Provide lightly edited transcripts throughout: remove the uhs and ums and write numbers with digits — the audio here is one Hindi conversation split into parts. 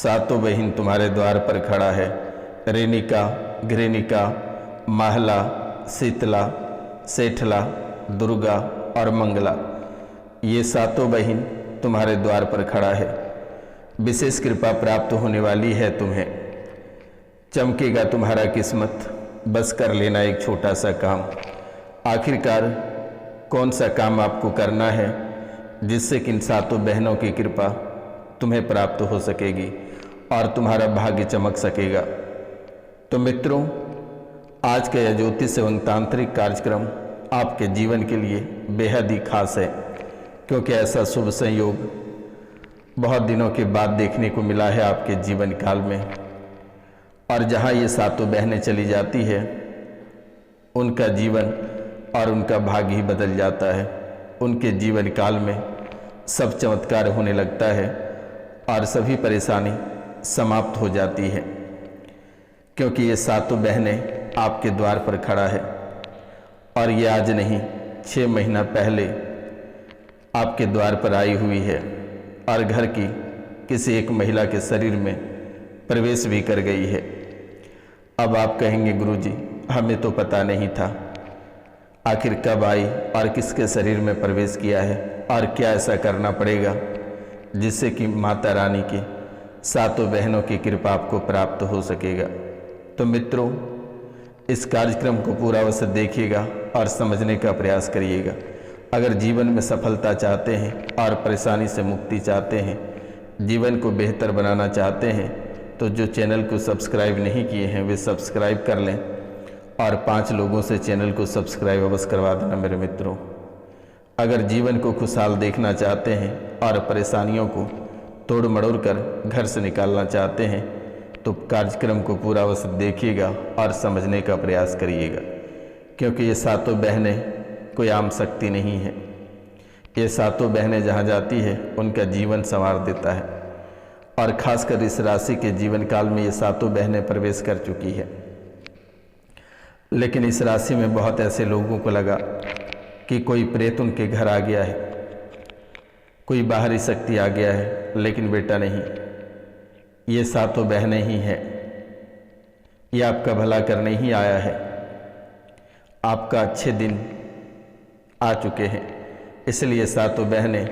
सातों बहिन तुम्हारे द्वार पर खड़ा है। रेणिका, घृणिका, महला, शीतला, सेठला, दुर्गा और मंगला, ये सातों बहिन तुम्हारे द्वार पर खड़ा है। विशेष कृपा प्राप्त होने वाली है तुम्हें। चमकेगा तुम्हारा किस्मत, बस कर लेना एक छोटा सा काम। आखिरकार कौन सा काम आपको करना है जिससे कि इन सातों बहनों की कृपा तुम्हें प्राप्त हो सकेगी और तुम्हारा भाग्य चमक सकेगा। तो मित्रों, आज का यह ज्योतिष एवं तांत्रिक कार्यक्रम आपके जीवन के लिए बेहद ही खास है, क्योंकि ऐसा शुभ संयोग बहुत दिनों के बाद देखने को मिला है आपके जीवन काल में। और जहाँ ये सातों बहनें चली जाती है, उनका जीवन और उनका भाग्य ही बदल जाता है। उनके जीवन काल में सब चमत्कार होने लगता है और सभी परेशानी समाप्त हो जाती है, क्योंकि ये सातों बहनें आपके द्वार पर खड़ा है। और ये आज नहीं, 6 महीना पहले आपके द्वार पर आई हुई है और घर की किसी एक महिला के शरीर में प्रवेश भी कर गई है। अब आप कहेंगे, गुरुजी हमें तो पता नहीं था, आखिर कब आई और किसके शरीर में प्रवेश किया है और क्या ऐसा करना पड़ेगा जिससे कि माता रानी की सातों बहनों की कृपा आपको प्राप्त हो सकेगा। तो मित्रों, इस कार्यक्रम को पूरा अवश्य देखिएगा और समझने का प्रयास करिएगा। अगर जीवन में सफलता चाहते हैं और परेशानी से मुक्ति चाहते हैं, जीवन को बेहतर बनाना चाहते हैं, तो जो चैनल को सब्सक्राइब नहीं किए हैं वे सब्सक्राइब कर लें और 5 लोगों से चैनल को सब्सक्राइब अवश्य करवा देना मेरे मित्रों। अगर जीवन को खुशहाल देखना चाहते हैं और परेशानियों को तोड़ मड़ोड़ कर घर से निकालना चाहते हैं, तो कार्यक्रम को पूरा अवश्य देखिएगा और समझने का प्रयास करिएगा, क्योंकि ये सातों बहनें कोई आम शक्ति नहीं है। ये सातों बहनें जहाँ जाती है उनका जीवन संवार देता है। और खासकर इस राशि के जीवन काल में ये सातों बहनें प्रवेश कर चुकी है। लेकिन इस राशि में बहुत ऐसे लोगों को लगा कि कोई प्रेत उनके घर आ गया है, कोई बाहरी शक्ति आ गया है, लेकिन बेटा नहीं, ये सातों बहनें ही हैं। ये आपका भला करने ही आया है। आपका अच्छे दिन आ चुके हैं, इसलिए सातों बहनें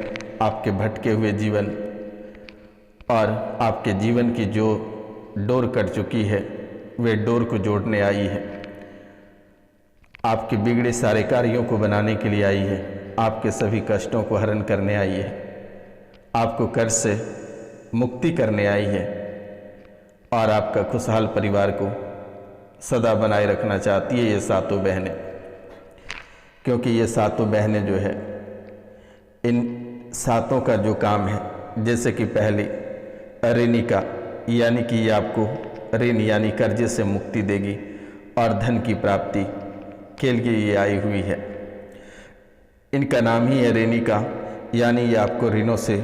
आपके भटके हुए जीवन और आपके जीवन की जो डोर कट चुकी है वे डोर को जोड़ने आई है। आपके बिगड़े सारे कार्यों को बनाने के लिए आई है। आपके सभी कष्टों को हरण करने आई है। आपको कर्ज से मुक्ति करने आई है और आपका खुशहाल परिवार को सदा बनाए रखना चाहती है ये सातों बहनें। क्योंकि ये सातों बहनें जो है, इन सातों का जो काम है, जैसे कि पहली रेणिका, यानी कि ये आपको ऋण यानी कर्जे से मुक्ति देगी और धन की प्राप्ति के लिए ये आई हुई है। इनका नाम ही है रेणिका, यानी ये आपको ऋणों से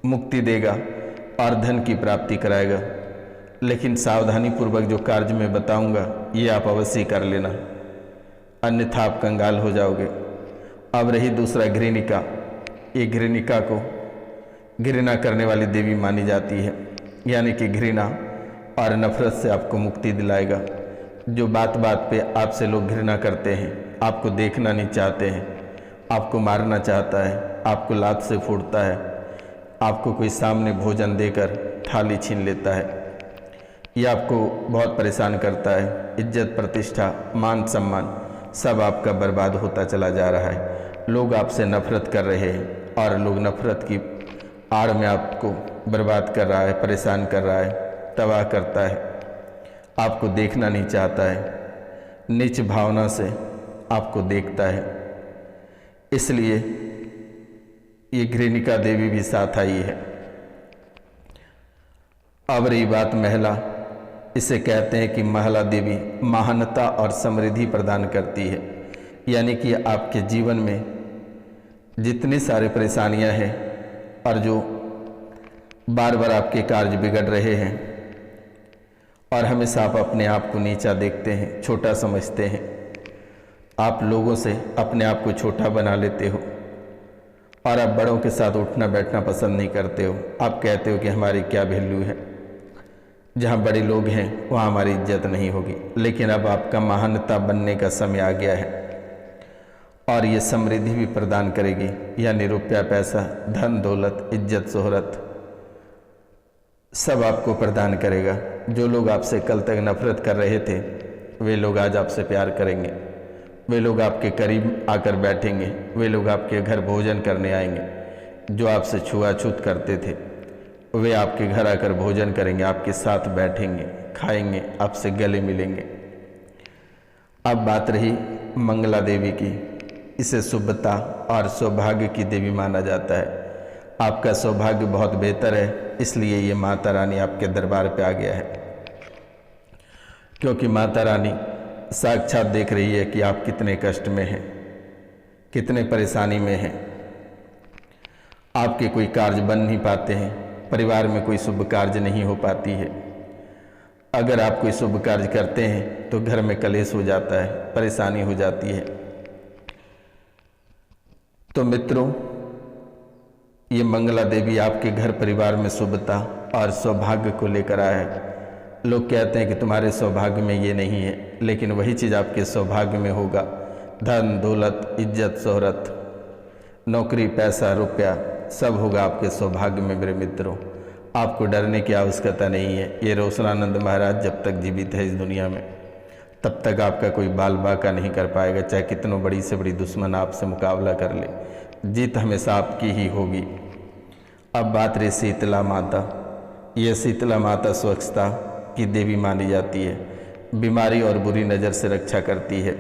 मुक्ति देगा और धन की प्राप्ति कराएगा। लेकिन सावधानी पूर्वक जो कार्य मैं बताऊंगा ये आप अवश्य कर लेना, अन्यथा आप कंगाल हो जाओगे। अब रही दूसरा घृणिका। ये घृणिका को घृणा करने वाली देवी मानी जाती है, यानी कि घृणा और नफरत से आपको मुक्ति दिलाएगा। जो बात बात पे आपसे लोग घृणा करते हैं, आपको देखना नहीं चाहते हैं, आपको मारना चाहता है, आपको लात से फोड़ता है, आपको कोई सामने भोजन देकर थाली छीन लेता है, ये आपको बहुत परेशान करता है। इज्जत, प्रतिष्ठा, मान सम्मान सब आपका बर्बाद होता चला जा रहा है। लोग आपसे नफरत कर रहे हैं और लोग नफरत की आड़ में आपको बर्बाद कर रहा है, परेशान कर रहा है, तबाह करता है, आपको देखना नहीं चाहता है, नीच भावना से आपको देखता है। इसलिए ये घृणिका देवी भी साथ आई है। अब रही बात महिला, इसे कहते हैं कि महिला देवी महानता और समृद्धि प्रदान करती है, यानी कि आपके जीवन में जितनी सारी परेशानियां हैं और जो बार बार आपके कार्य बिगड़ रहे हैं और हमेशा आप अपने आप को नीचा देखते हैं, छोटा समझते हैं, आप लोगों से अपने आप को छोटा बना लेते हो और आप बड़ों के साथ उठना बैठना पसंद नहीं करते हो। आप कहते हो कि हमारी क्या वैल्यू है, जहाँ बड़े लोग हैं वहाँ हमारी इज्जत नहीं होगी। लेकिन अब आपका महानता बनने का समय आ गया है और ये समृद्धि भी प्रदान करेगी, यानी रुपया पैसा, धन दौलत, इज्जत शोहरत सब आपको प्रदान करेगा। जो लोग आपसे कल तक नफरत कर रहे थे वे लोग आज आपसे प्यार करेंगे। वे लोग आपके करीब आकर बैठेंगे, वे लोग आपके घर भोजन करने आएंगे। जो आपसे छुआछूत करते थे वे आपके घर आकर भोजन करेंगे, आपके साथ बैठेंगे, खाएंगे, आपसे गले मिलेंगे। अब बात रही मंगला देवी की। इसे शुभता और सौभाग्य की देवी माना जाता है। आपका सौभाग्य बहुत बेहतर है, इसलिए ये माता रानी आपके दरबार पे आ गया है, क्योंकि माता रानी साक्षात देख रही है कि आप कितने कष्ट में हैं, कितने परेशानी में हैं। आपके कोई कार्य बन नहीं पाते हैं, परिवार में कोई शुभ कार्य नहीं हो पाती है। अगर आप कोई शुभ कार्य करते हैं तो घर में कलेश हो जाता है, परेशानी हो जाती है। तो मित्रों, ये मंगला देवी आपके घर परिवार में शुभता और सौभाग्य को लेकर आया है। लोग कहते हैं कि तुम्हारे सौभाग्य में ये नहीं है, लेकिन वही चीज़ आपके सौभाग्य में होगा। धन दौलत, इज्जत शोहरत, नौकरी, पैसा, रुपया सब होगा आपके सौभाग्य में। मेरे मित्रों, आपको डरने की आवश्यकता नहीं है। ये रोशनानंद महाराज जब तक जीवित है इस दुनिया में, तब तक आपका कोई बाल बाका नहीं कर पाएगा। चाहे कितनों बड़ी से बड़ी दुश्मन आपसे मुकाबला कर ले, जीत हमेशा आपकी ही होगी। अब बात रही शीतला माता। ये शीतला माता स्वच्छता की देवी मानी जाती है, बीमारी और बुरी नज़र से रक्षा करती है।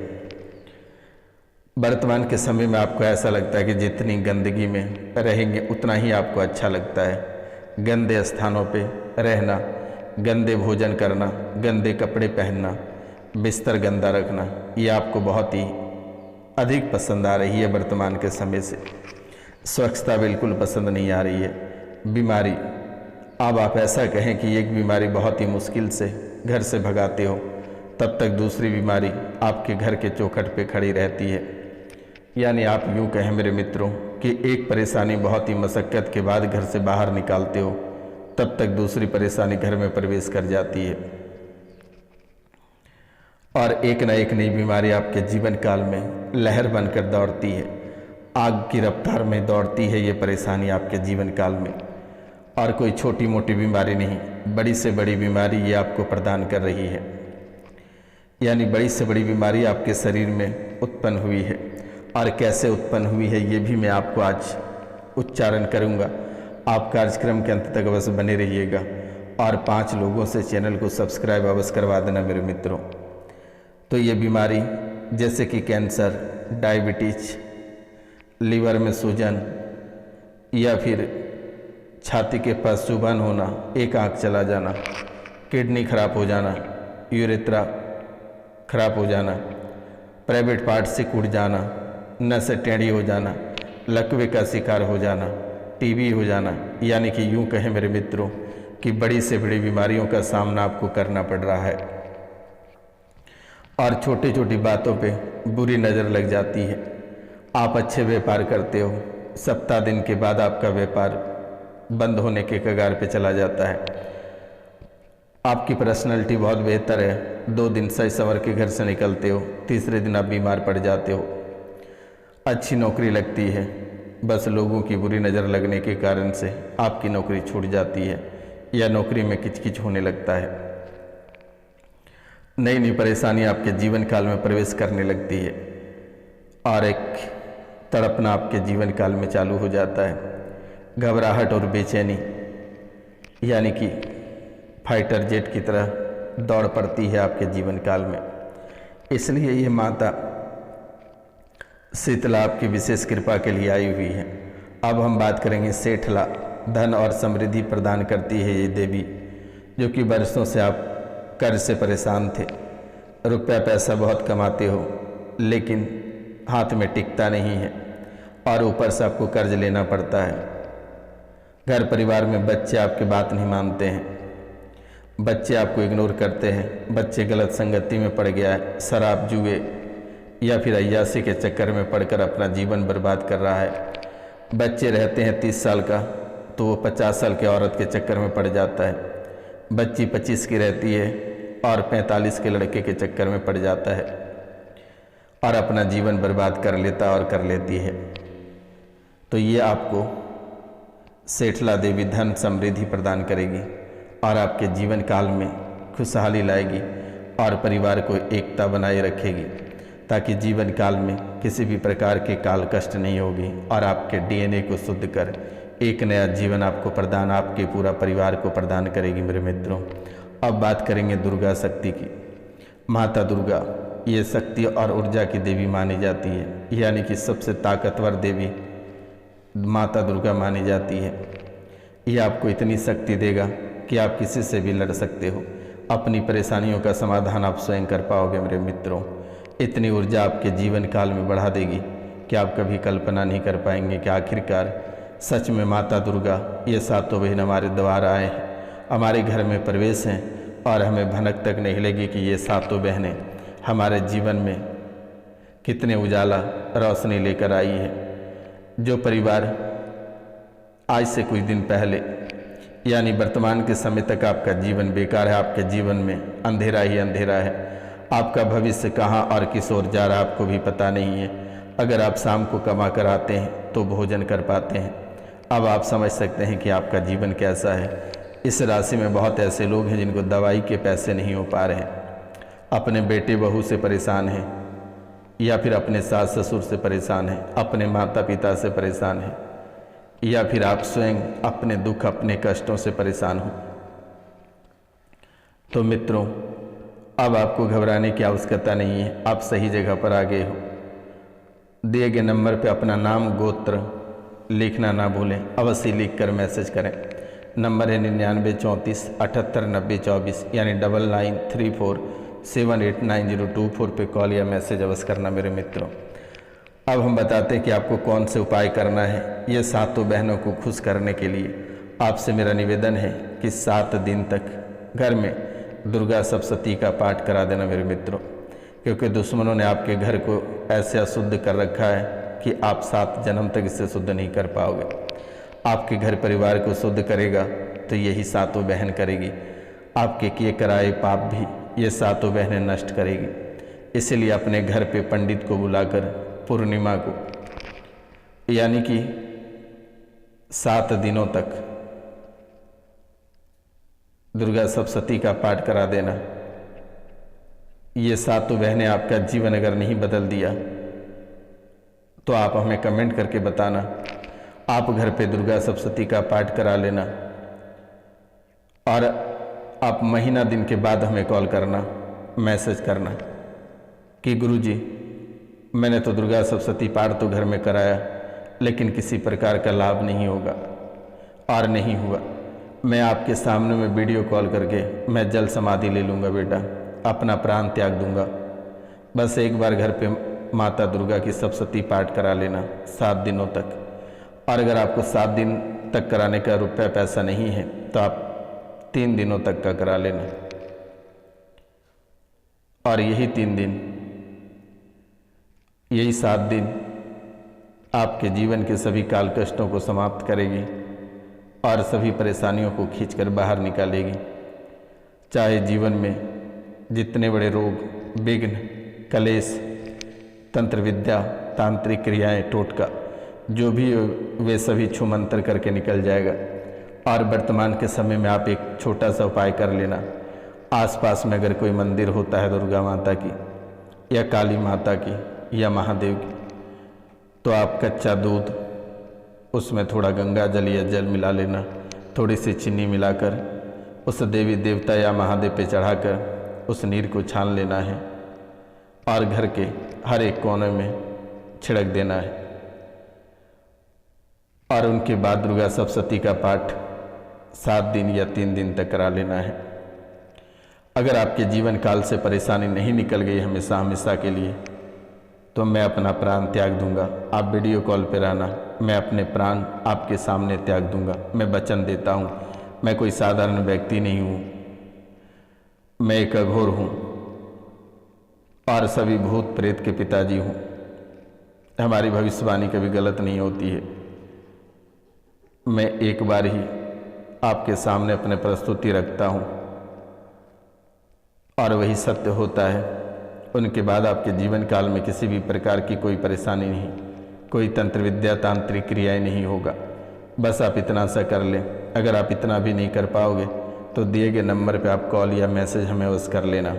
वर्तमान के समय में आपको ऐसा लगता है कि जितनी गंदगी में रहेंगे उतना ही आपको अच्छा लगता है। गंदे स्थानों पे रहना, गंदे भोजन करना, गंदे कपड़े पहनना, बिस्तर गंदा रखना, ये आपको बहुत ही अधिक पसंद आ रही है वर्तमान के समय से। स्वच्छता बिल्कुल पसंद नहीं आ रही है। बीमारी, अब आप ऐसा कहें कि एक बीमारी बहुत ही मुश्किल से घर से भगाते हो, तब तक दूसरी बीमारी आपके घर के चौखट पे खड़ी रहती है। यानी आप यूँ कहें मेरे मित्रों कि एक परेशानी बहुत ही मशक्क़त के बाद घर से बाहर निकालते हो, तब तक दूसरी परेशानी घर में प्रवेश कर जाती है और एक न एक नई बीमारी आपके जीवन काल में लहर बनकर दौड़ती है। आग की रफ्तार में दौड़ती है ये परेशानी आपके जीवन काल में, और कोई छोटी मोटी बीमारी नहीं, बड़ी से बड़ी बीमारी ये आपको प्रदान कर रही है। यानी बड़ी से बड़ी बीमारी आपके शरीर में उत्पन्न हुई है, और कैसे उत्पन्न हुई है ये भी मैं आपको आज उच्चारण करूँगा। आप कार्यक्रम के अंत तक अवश्य बने रहिएगा और 5 लोगों से चैनल को सब्सक्राइब अवश्य करवा देना मेरे मित्रों। तो ये बीमारी जैसे कि कैंसर, डायबिटीज, लीवर में सूजन, या फिर छाती के पास चुभन होना, एक आँख चला जाना, किडनी खराब हो जाना, यूरेथ्रा खराब हो जाना, प्राइवेट पार्ट से कूट जाना, नसें टेढ़ी हो जाना, लकवे का शिकार हो जाना, टीबी हो जाना, यानी कि यूँ कहें मेरे मित्रों कि बड़ी से बड़ी बीमारियों का सामना आपको करना पड़ रहा है। और छोटी छोटी बातों पे बुरी नज़र लग जाती है। आप अच्छे व्यापार करते हो, सप्ताह दिन के बाद आपका व्यापार बंद होने के कगार पे चला जाता है। आपकी पर्सनैलिटी बहुत बेहतर है, 2 दिन सही संवर के घर से निकलते हो, तीसरे दिन आप बीमार पड़ जाते हो। अच्छी नौकरी लगती है, बस लोगों की बुरी नज़र लगने के कारण से आपकी नौकरी छूट जाती है या नौकरी में किचकिच होने लगता है। नई नई परेशानी आपके जीवन काल में प्रवेश करने लगती है और एक तड़पना आपके जीवन काल में चालू हो जाता है। घबराहट और बेचैनी, यानी कि फाइटर जेट की तरह दौड़ पड़ती है आपके जीवन काल में। इसलिए ये माता शीतला आपकी विशेष कृपा के लिए आई हुई है। अब हम बात करेंगे सेठला। धन और समृद्धि प्रदान करती है ये देवी, जो कि वर्षों से आप कर्ज से परेशान थे। रुपया पैसा बहुत कमाते हो लेकिन हाथ में टिकता नहीं है और ऊपर से आपको कर्ज लेना पड़ता है। घर परिवार में बच्चे आपकी बात नहीं मानते हैं, बच्चे आपको इग्नोर करते हैं, बच्चे गलत संगति में पड़ गया है, शराब, जुए या फिर अय्याशी के चक्कर में पड़कर अपना जीवन बर्बाद कर रहा है। बच्चे रहते हैं 30 साल का तो वो 50 साल की औरत के चक्कर में पड़ जाता है, बच्ची 25 की रहती है और 45 के लड़के के चक्कर में पड़ जाता है और अपना जीवन बर्बाद कर लेता और कर लेती है। तो ये आपको सेठला देवी धन समृद्धि प्रदान करेगी और आपके जीवन काल में खुशहाली लाएगी और परिवार को एकता बनाए रखेगी, ताकि जीवन काल में किसी भी प्रकार के काल कष्ट नहीं होगी और आपके डीएनए को शुद्ध कर एक नया जीवन आपको प्रदान, आपके पूरा परिवार को प्रदान करेगी। मेरे मित्रों, अब बात करेंगे दुर्गा शक्ति की। माता दुर्गा ये शक्ति और ऊर्जा की देवी मानी जाती है, यानी कि सबसे ताकतवर देवी माता दुर्गा मानी जाती है। ये आपको इतनी शक्ति देगा कि आप किसी से भी लड़ सकते हो, अपनी परेशानियों का समाधान आप स्वयं कर पाओगे। मेरे मित्रों, इतनी ऊर्जा आपके जीवन काल में बढ़ा देगी कि आप कभी कल्पना नहीं कर पाएंगे कि आखिरकार सच में माता दुर्गा ये सातों बहन हमारे द्वार आए हैं, हमारे घर में प्रवेश हैं और हमें भनक तक नहीं लगी कि ये सातों बहनें हमारे जीवन में कितने उजाला रोशनी लेकर आई है। जो परिवार आज से कुछ दिन पहले यानी वर्तमान के समय तक आपका जीवन बेकार है, आपके जीवन में अंधेरा ही अंधेरा है, आपका भविष्य कहाँ और किस ओर जा रहा आपको भी पता नहीं है। अगर आप शाम को कमा कर आते हैं तो भोजन कर पाते हैं। अब आप समझ सकते हैं कि आपका जीवन कैसा है। इस राशि में बहुत ऐसे लोग हैं जिनको दवाई के पैसे नहीं हो पा रहे हैं, अपने बेटे बहू से परेशान हैं या फिर अपने सास ससुर से परेशान हैं, अपने माता पिता से परेशान हैं, या फिर आप स्वयं अपने दुख अपने कष्टों से परेशान हो। तो मित्रों, अब आपको घबराने की आवश्यकता नहीं है, आप सही जगह पर आ गए हो। दिए गए नंबर पे अपना नाम गोत्र लिखना ना भूलें, अवश्य लिख कर मैसेज करें। नंबर है 9934 78 90 24 यानी 9934789024 पे कॉल या मैसेज अवश्य करना मेरे मित्रों। अब हम बताते हैं कि आपको कौन से उपाय करना है। ये सातों बहनों को खुश करने के लिए आपसे मेरा निवेदन है कि 7 दिन तक घर में दुर्गा सप्तशती का पाठ करा देना मेरे मित्रों, क्योंकि दुश्मनों ने आपके घर को ऐसे अशुद्ध कर रखा है कि आप 7 जन्म तक इससे शुद्ध नहीं कर पाओगे। आपके घर परिवार को शुद्ध करेगा तो यही सातों बहन करेगी। आपके किए कराए पाप भी ये सातों बहनें नष्ट करेगी। इसलिए अपने घर पे पंडित को बुलाकर पूर्णिमा को यानी कि 7 दिनों तक दुर्गा सप्तशती का पाठ करा देना। ये सातों बहनें आपका जीवन अगर नहीं बदल दिया तो आप हमें कमेंट करके बताना। आप घर पे दुर्गा सप्तशती का पाठ करा लेना और आप महीना दिन के बाद हमें कॉल करना, मैसेज करना कि गुरुजी मैंने तो दुर्गा सप्तशती पाठ तो घर में कराया लेकिन किसी प्रकार का लाभ नहीं होगा और नहीं हुआ। मैं आपके सामने में वीडियो कॉल करके मैं जल समाधि ले लूँगा बेटा, अपना प्राण त्याग दूंगा। बस एक बार घर पे माता दुर्गा की सप्तशती पाठ करा लेना 7 दिनों तक। और अगर आपको 7 दिन तक कराने का रुपया पैसा नहीं है तो आप 3 दिनों तक का करा लेना। और यही 3 दिन, यही 7 दिन आपके जीवन के सभी काल कष्टों को समाप्त करेगी और सभी परेशानियों को खींचकर बाहर निकालेगी। चाहे जीवन में जितने बड़े रोग, विघ्न, कलेश, तंत्र विद्या, तांत्रिक क्रियाएं, टोटका जो भी वे सभी छूमंतर करके निकल जाएगा। और वर्तमान के समय में आप एक छोटा सा उपाय कर लेना। आसपास में अगर कोई मंदिर होता है दुर्गा माता की या काली माता की या महादेव की, तो आप कच्चा दूध उसमें थोड़ा गंगा जल या जल मिला लेना, थोड़ी सी चीनी मिलाकर उस देवी देवता या महादेव पे चढ़ाकर उस नीर को छान लेना है और घर के हर एक कोने में छिड़क देना है। और उनके बाद दुर्गा सप्तशती का पाठ 7 दिन या 3 दिन तक करा लेना है। अगर आपके जीवन काल से परेशानी नहीं निकल गई हमेशा हमेशा के लिए, तो मैं अपना प्राण त्याग दूंगा। आप वीडियो कॉल पर रहना, मैं अपने प्राण आपके सामने त्याग दूंगा। मैं वचन देता हूँ, मैं कोई साधारण व्यक्ति नहीं हूँ, मैं एक अघोर हूँ और सभी भूत प्रेत के पिताजी हूँ। हमारी भविष्यवाणी कभी गलत नहीं होती है। मैं एक बार ही आपके सामने अपने प्रस्तुति रखता हूँ और वही सत्य होता है। उनके बाद आपके जीवन काल में किसी भी प्रकार की कोई परेशानी नहीं, कोई तंत्र विद्या तांत्रिक क्रियाएँ नहीं होगा। बस आप इतना सा कर लें। अगर आप इतना भी नहीं कर पाओगे तो दिए गए नंबर पे आप कॉल या मैसेज हमें उस कर लेना।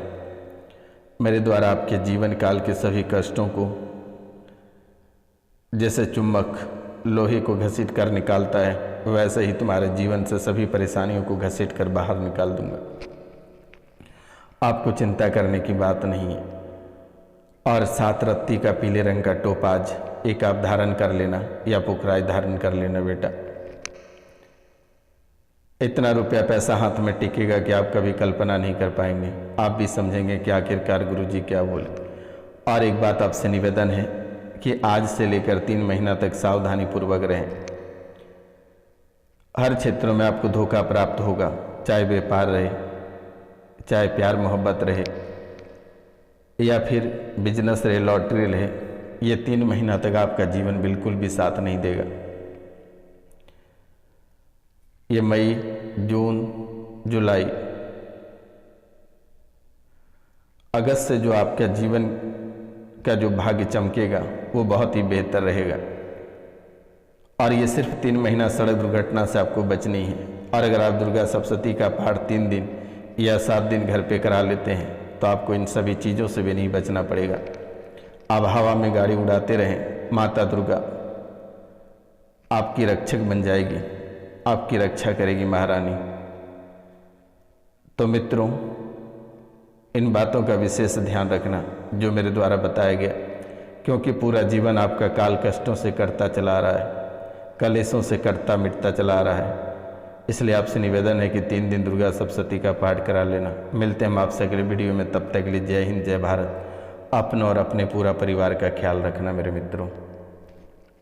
मेरे द्वारा आपके जीवन काल के सभी कष्टों को जैसे चुम्बक लोहे को घसीट कर निकालता है, वैसे ही तुम्हारे जीवन से सभी परेशानियों को घसीट कर बाहर निकाल दूंगा। आपको चिंता करने की बात नहीं है। और 7 रत्ती का पीले रंग का टोपाज एक आप धारण कर लेना या पुखराज धारण कर लेना बेटा। इतना रुपया पैसा हाथ में टिकेगा कि आप कभी कल्पना नहीं कर पाएंगे। आप भी समझेंगे कि आखिरकार गुरुजी क्या बोले। और एक बात आपसे निवेदन है कि आज से लेकर 3 महीना तक सावधानी पूर्वक रहें। हर क्षेत्रों में आपको धोखा प्राप्त होगा, चाहे व्यापार रहे, चाहे प्यार मोहब्बत रहे, या फिर बिजनेस रहे, लॉटरी रहे। ये 3 महीना तक आपका जीवन बिल्कुल भी साथ नहीं देगा। ये मई, जून, जुलाई, अगस्त से जो आपका जीवन का जो भाग्य चमकेगा वो बहुत ही बेहतर रहेगा। और ये सिर्फ 3 महीना सड़क दुर्घटना से आपको बचनी है। और अगर आप दुर्गा सप्तशती का पाठ 3 दिन या 7 दिन घर पे करा लेते हैं तो आपको इन सभी चीज़ों से भी नहीं बचना पड़ेगा। आप हवा में गाड़ी उड़ाते रहें, माता दुर्गा आपकी रक्षक बन जाएगी, आपकी रक्षा करेगी महारानी। तो मित्रों, इन बातों का विशेष ध्यान रखना जो मेरे द्वारा बताया गया, क्योंकि पूरा जीवन आपका काल कष्टों से कटता चला रहा है, कलेशों से कटता मिटता चला रहा है। इसलिए आपसे निवेदन है कि 3 दिन दुर्गा सप्तशती का पाठ करा लेना। मिलते हैं हम आपसे अगले वीडियो में, तब तक के लिए जय हिंद, जय भारत। अपनों और अपने पूरा परिवार का ख्याल रखना मेरे मित्रों।